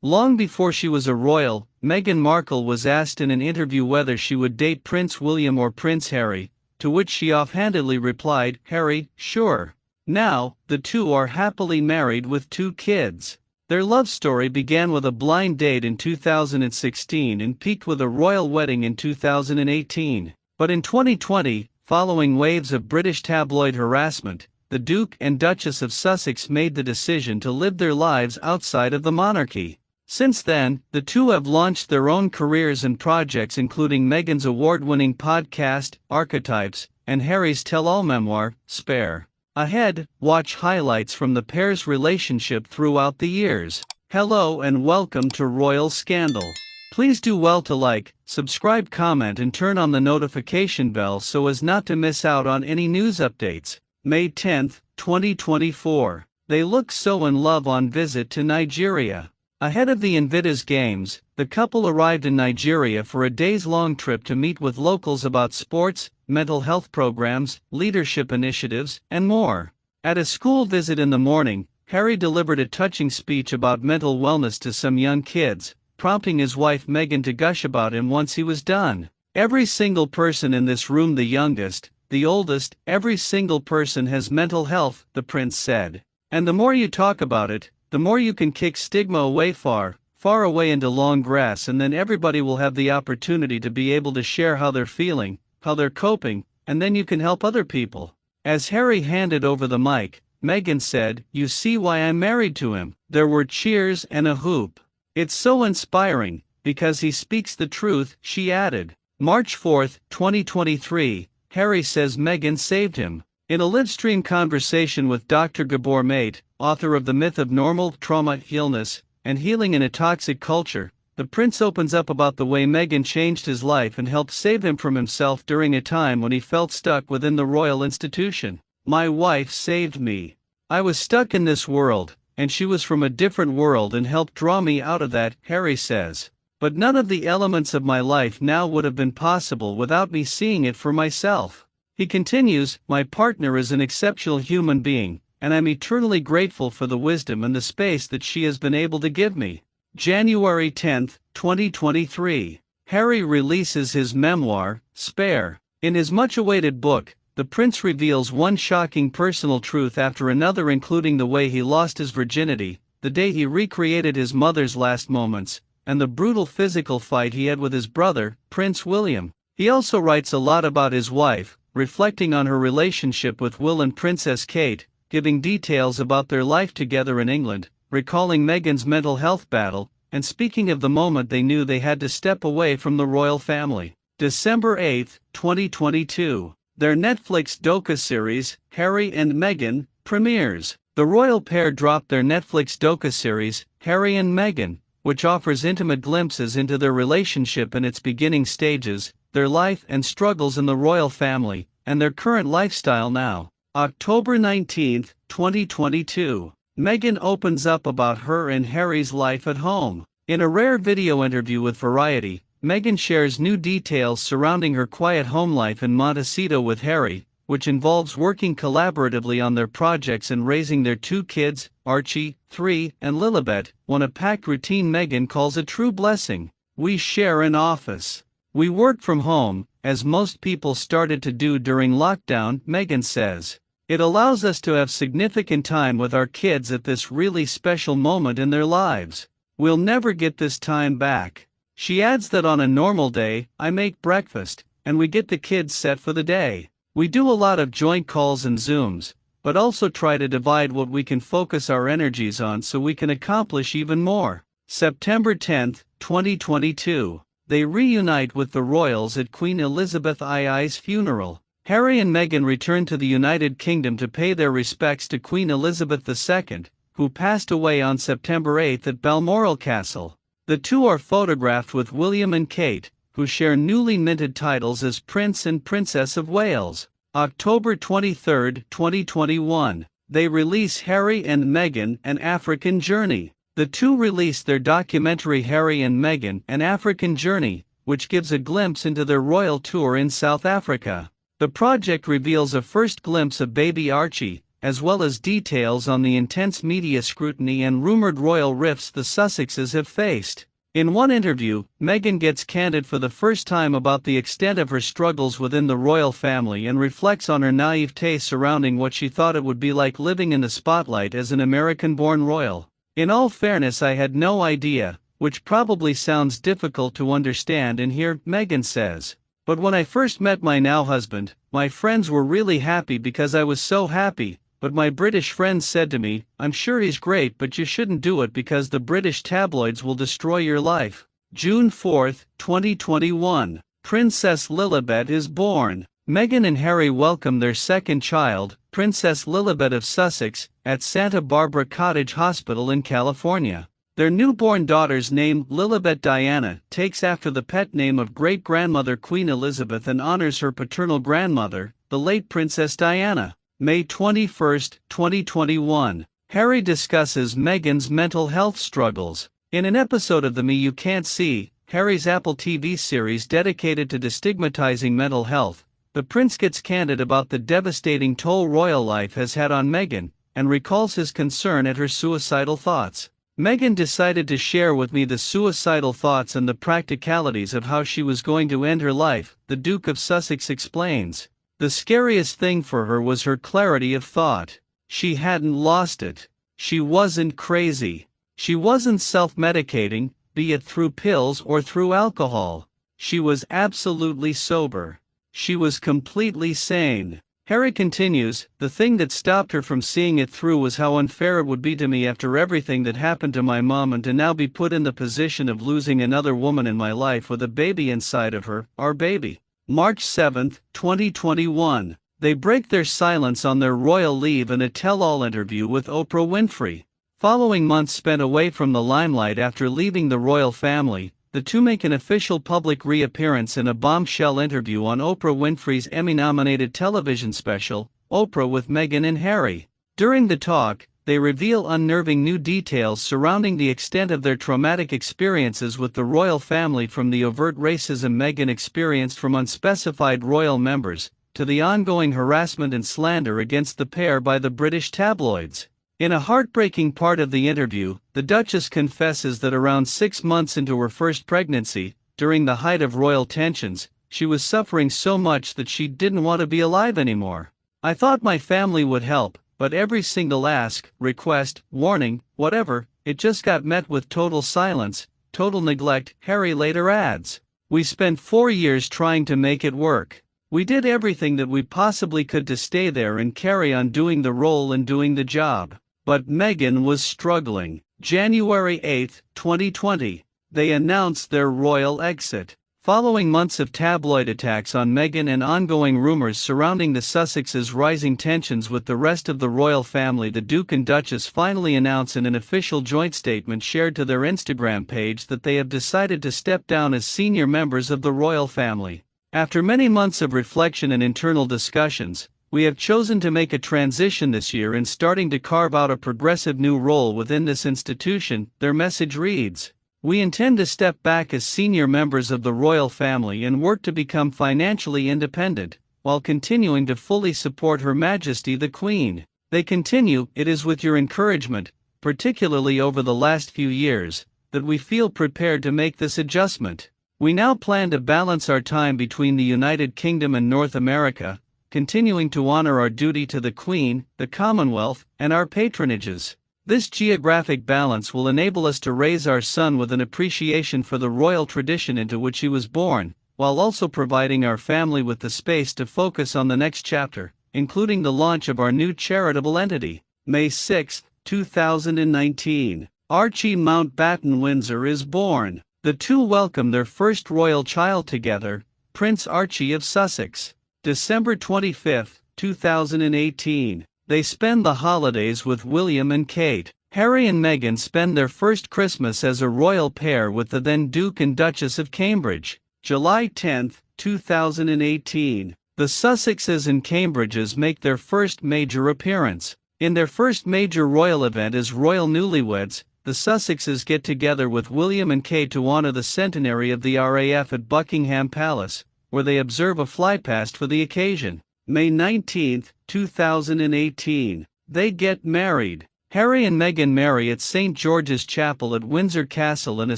Long before she was a royal, Meghan Markle was asked in an interview whether she would date Prince William or Prince Harry, to which she offhandedly replied, "Harry, sure." Now, the two are happily married with 2 kids. Their love story began with a blind date in 2016 and peaked with a royal wedding in 2018. But in 2020, following waves of British tabloid harassment, the Duke and Duchess of Sussex made the decision to live their lives outside of the monarchy. Since then, the two have launched their own careers and projects, including Meghan's award-winning podcast, Archetypes, and Harry's tell-all memoir, Spare. Ahead, watch highlights from the pair's relationship throughout the years. Hello and welcome to Royal Scandal. Please do well to like, subscribe, comment and turn on the notification bell so as not to miss out on any news updates. May 10, 2024. They look so in love on visit to Nigeria. Ahead of the Invictus Games, the couple arrived in Nigeria for a days-long trip to meet with locals about sports, mental health programs, leadership initiatives, and more. At a school visit in the morning, Harry delivered a touching speech about mental wellness to some young kids, prompting his wife Meghan to gush about him once he was done. "Every single person in this room, the youngest, the oldest, every single person has mental health," the prince said. "And the more you talk about it, the more you can kick stigma away far, far away into long grass, and then everybody will have the opportunity to be able to share how they're feeling, how they're coping, and then you can help other people." As Harry handed over the mic, Meghan said, "You see why I'm married to him." There were cheers and a whoop. "It's so inspiring, because he speaks the truth," she added. March 4, 2023, Harry says Meghan saved him. In a livestream conversation with Dr. Gabor Mate, author of The Myth of Normal Trauma, Illness, and Healing in a Toxic Culture, the prince opens up about the way Meghan changed his life and helped save him from himself during a time when he felt stuck within the royal institution. "My wife saved me. I was stuck in this world, and she was from a different world and helped draw me out of that," Harry says. "But none of the elements of my life now would have been possible without me seeing it for myself." He continues, "My partner is an exceptional human being, and I'm eternally grateful for the wisdom and the space that she has been able to give me." January 10, 2023. Harry releases his memoir, Spare. In his much-awaited book, the prince reveals one shocking personal truth after another, including the way he lost his virginity, the day he recreated his mother's last moments, and the brutal physical fight he had with his brother, Prince William. He also writes a lot about his wife, reflecting on her relationship with Will and Princess Kate, giving details about their life together in England, recalling Meghan's mental health battle, and speaking of the moment they knew they had to step away from the royal family. December 8, 2022. Their Netflix docu-series, Harry and Meghan, premieres. The royal pair dropped their Netflix docu-series, Harry and Meghan, which offers intimate glimpses into their relationship in its beginning stages, their life and struggles in the royal family, and their current lifestyle now. October 19, 2022. Meghan opens up about her and Harry's life at home. In a rare video interview with Variety, Meghan shares new details surrounding her quiet home life in Montecito with Harry, which involves working collaboratively on their projects and raising their 2 kids, Archie, 3, and Lilibet, on a packed routine Meghan calls a true blessing. "We share an office. We work from home, as most people started to do during lockdown," Meghan says. "It allows us to have significant time with our kids at this really special moment in their lives. We'll never get this time back." She adds that on a normal day, "I make breakfast, and we get the kids set for the day. We do a lot of joint calls and Zooms, but also try to divide what we can focus our energies on so we can accomplish even more." September 10, 2022. They reunite with the royals at Queen Elizabeth II's funeral. Harry and Meghan returned to the United Kingdom to pay their respects to Queen Elizabeth II, who passed away on September 8 at Balmoral Castle. The two are photographed with William and Kate, who share newly minted titles as Prince and Princess of Wales. October 23, 2021. They release Harry and Meghan, An African Journey. The two released their documentary Harry and Meghan, An African Journey, which gives a glimpse into their royal tour in South Africa. The project reveals a first glimpse of baby Archie, as well as details on the intense media scrutiny and rumored royal rifts the Sussexes have faced. In one interview, Meghan gets candid for the first time about the extent of her struggles within the royal family and reflects on her naivete surrounding what she thought it would be like living in the spotlight as an American-born royal. "In all fairness, I had no idea, which probably sounds difficult to understand and hear," Meghan says. "But when I first met my now husband, my friends were really happy because I was so happy. But my British friends said to me, 'I'm sure he's great, but you shouldn't do it because the British tabloids will destroy your life.'" June 4, 2021. Princess Lilibet is born. Meghan and Harry welcome their second child, Princess Lilibet of Sussex, at Santa Barbara Cottage Hospital in California. Their newborn daughter's name, Lilibet Diana, takes after the pet name of great-grandmother Queen Elizabeth and honors her paternal grandmother, the late Princess Diana. May 21, 2021. Harry discusses Meghan's mental health struggles. In an episode of The Me You Can't See, Harry's Apple TV series dedicated to destigmatizing mental health, the prince gets candid about the devastating toll royal life has had on Meghan, and recalls his concern at her suicidal thoughts. "Meghan decided to share with me the suicidal thoughts and the practicalities of how she was going to end her life," the Duke of Sussex explains. "The scariest thing for her was her clarity of thought. She hadn't lost it. She wasn't crazy. She wasn't self-medicating, be it through pills or through alcohol. She was absolutely sober. She was completely sane." Harry continues, "The thing that stopped her from seeing it through was how unfair it would be to me after everything that happened to my mom and to now be put in the position of losing another woman in my life with a baby inside of her, our baby." March 7, 2021. They break their silence on their royal leave in a tell-all interview with Oprah Winfrey. Following months spent away from the limelight after leaving the royal family, the two make an official public reappearance in a bombshell interview on Oprah Winfrey's Emmy-nominated television special, Oprah with Meghan and Harry. During the talk, they reveal unnerving new details surrounding the extent of their traumatic experiences with the royal family, from the overt racism Meghan experienced from unspecified royal members, to the ongoing harassment and slander against the pair by the British tabloids. In a heartbreaking part of the interview, the Duchess confesses that around 6 months into her first pregnancy, during the height of royal tensions, she was suffering so much that she didn't want to be alive anymore. "I thought my family would help, but every single ask, request, warning, whatever, it just got met with total silence, total neglect," Harry later adds. "We spent 4 years trying to make it work. We did everything that we possibly could to stay there and carry on doing the role and doing the job. But Meghan was struggling." January 8, 2020. They announced their royal exit. Following months of tabloid attacks on Meghan and ongoing rumors surrounding the Sussexes' rising tensions with the rest of the royal family, the Duke and Duchess finally announce in an official joint statement shared to their Instagram page that they have decided to step down as senior members of the royal family. "After many months of reflection and internal discussions, we have chosen to make a transition this year in starting to carve out a progressive new role within this institution," their message reads. "We intend to step back as senior members of the royal family and work to become financially independent, while continuing to fully support Her Majesty the Queen." They continue, "It is with your encouragement, particularly over the last few years, that we feel prepared to make this adjustment. We now plan to balance our time between the United Kingdom and North America, continuing to honor our duty to the Queen, the Commonwealth, and our patronages. This geographic balance will enable us to raise our son with an appreciation for the royal tradition into which he was born, while also providing our family with the space to focus on the next chapter, including the launch of our new charitable entity." May 6, 2019. Archie Mountbatten Windsor is born. The two welcome their first royal child together, Prince Archie of Sussex. December 25, 2018. They spend the holidays with William and Kate. Harry and Meghan spend their first Christmas as a royal pair with the then Duke and Duchess of Cambridge. July 10, 2018. The Sussexes and Cambridges make their first major appearance. In their first major royal event as royal newlyweds, the Sussexes get together with William and Kate to honor the centenary of the RAF at Buckingham Palace, where they observe a flypast for the occasion. May 19, 2018. They get married. Harry and Meghan marry at St. George's Chapel at Windsor Castle in a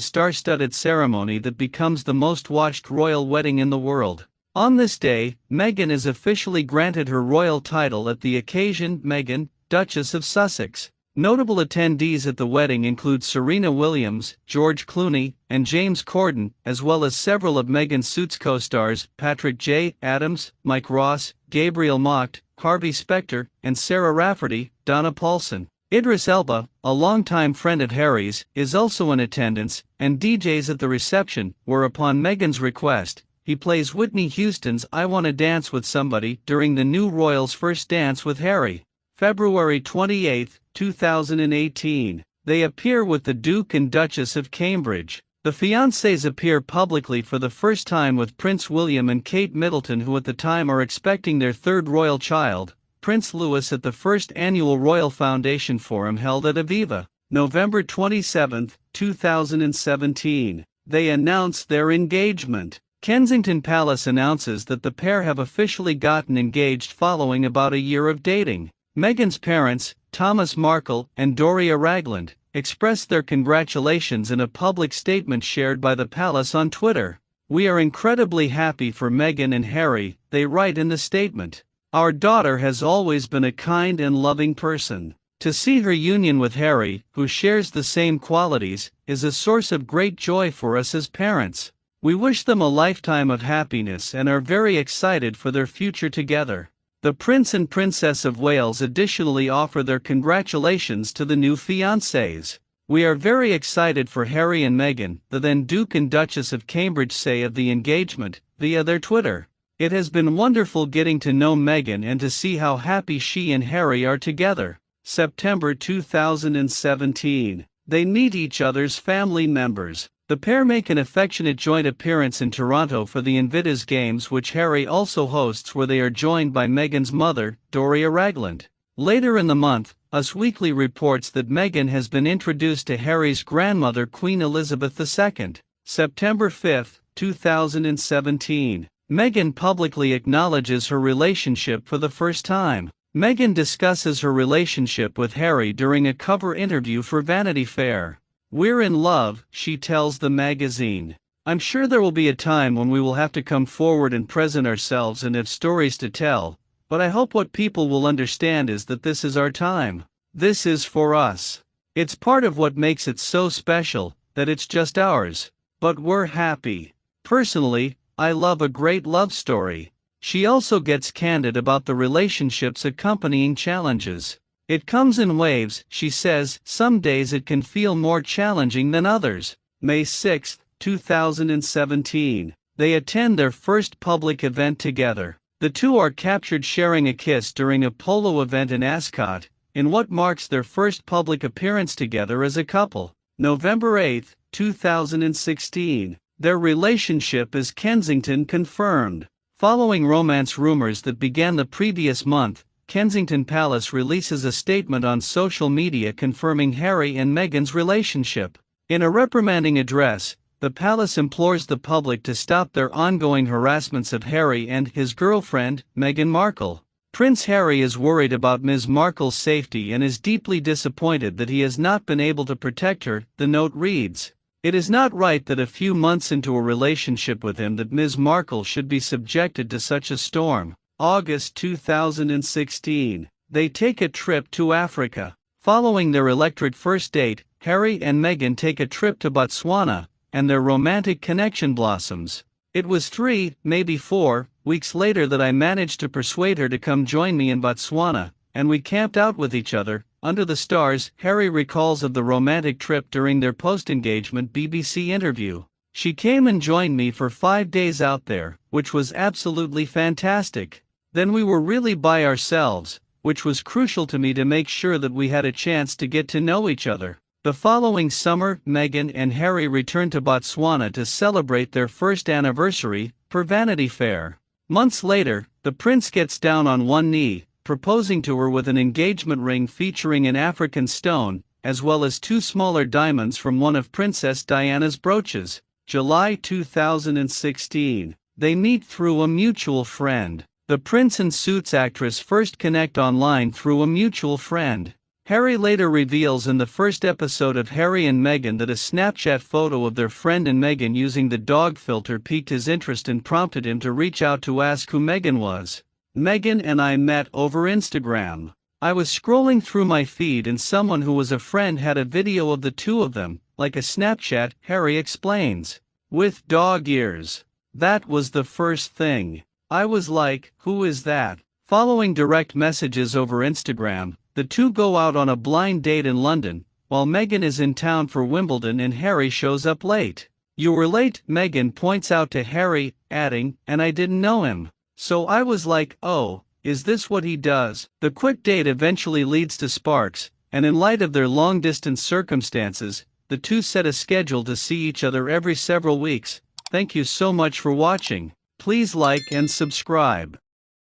star-studded ceremony that becomes the most-watched royal wedding in the world. On this day, Meghan is officially granted her royal title at the occasion. Meghan, Duchess of Sussex. Notable attendees at the wedding include Serena Williams, George Clooney, and James Corden, as well as several of Meghan's Suits co-stars, Patrick J. Adams, Mike Ross, Gabriel Macht, Harvey Specter, and Sarah Rafferty. Donna Paulson. Idris Elba, a longtime friend at Harry's, is also in attendance, and DJs at the reception, where upon Meghan's request, he plays Whitney Houston's I Wanna Dance with Somebody during the new royal's first dance with Harry. February 28, 2018. They appear with the Duke and Duchess of Cambridge. The fiancés appear publicly for the first time with Prince William and Kate Middleton, who at the time are expecting their third royal child, Prince Louis, at the first annual Royal Foundation Forum held at Aviva. November 27, 2017. They announce their engagement. Kensington Palace announces that the pair have officially gotten engaged following about a year of dating. Meghan's parents, Thomas Markle and Doria Ragland, expressed their congratulations in a public statement shared by the palace on Twitter. "We are incredibly happy for Meghan and Harry," they write in the statement. "Our daughter has always been a kind and loving person. To see her union with Harry, who shares the same qualities, is a source of great joy for us as parents. We wish them a lifetime of happiness and are very excited for their future together." The Prince and Princess of Wales additionally offer their congratulations to the new fiancés. "We are very excited for Harry and Meghan," the then Duke and Duchess of Cambridge say of the engagement, via their Twitter. "It has been wonderful getting to know Meghan and to see how happy she and Harry are together." September 2017. They meet each other's family members. The pair make an affectionate joint appearance in Toronto for the Invictus Games, which Harry also hosts, where they are joined by Meghan's mother, Doria Ragland. Later in the month, Us Weekly reports that Meghan has been introduced to Harry's grandmother, Queen Elizabeth II. September 5, 2017. Meghan publicly acknowledges her relationship for the first time. Meghan discusses her relationship with Harry during a cover interview for Vanity Fair. "We're in love," she tells the magazine. "I'm sure there will be a time when we will have to come forward and present ourselves and have stories to tell, but I hope what people will understand is that this is our time. This is for us. It's part of what makes it so special, that it's just ours. But we're happy. Personally, I love a great love story." She also gets candid about the relationship's accompanying challenges. "It comes in waves," she says. "Some days it can feel more challenging than others." May 6, 2017. They attend their first public event together. The two are captured sharing a kiss during a polo event in Ascot, in what marks their first public appearance together as a couple. November 8, 2016. Their relationship is Kensington confirmed. Following romance rumors that began the previous month, Kensington Palace releases a statement on social media confirming Harry and Meghan's relationship. In a reprimanding address, the palace implores the public to stop their ongoing harassments of Harry and his girlfriend, Meghan Markle. Prince Harry is worried about Ms. Markle's safety and is deeply disappointed that he has not been able to protect her, the note reads. "It is not right that a few months into a relationship with him that Ms. Markle should be subjected to such a storm." August 2016. They take a trip to Africa. Following their electric first date, Harry and Meghan take a trip to Botswana, and their romantic connection blossoms. "It was 3, maybe 4, weeks later that I managed to persuade her to come join me in Botswana, and we camped out with each other, under the stars," Harry recalls of the romantic trip during their post-engagement BBC interview. "She came and joined me for 5 days out there, which was absolutely fantastic. Then we were really by ourselves, which was crucial to me to make sure that we had a chance to get to know each other." The following summer, Meghan and Harry return to Botswana to celebrate their first anniversary, per Vanity Fair. Months later, the prince gets down on one knee, proposing to her with an engagement ring featuring an African stone, as well as 2 smaller diamonds from one of Princess Diana's brooches. July 2016. They meet through a mutual friend. The Prince and Suits actress first connect online through a mutual friend. Harry later reveals in the first episode of Harry and Meghan that a Snapchat photo of their friend and Meghan using the dog filter piqued his interest and prompted him to reach out to ask who Meghan was. Meghan and I met over Instagram. I was scrolling through my feed and someone who was a friend had a video of the two of them, like a Snapchat, Harry explains. With dog ears. That was the first thing. I was like, who is that? Following direct messages over Instagram, the two go out on a blind date in London, while Meghan is in town for Wimbledon and Harry shows up late. You were late, Meghan points out to Harry, adding, and I didn't know him. So I was like, oh, is this what he does? The quick date eventually leads to sparks, and in light of their long-distance circumstances, the two set a schedule to see each other every several weeks. Thank you so much for watching. Please like and subscribe.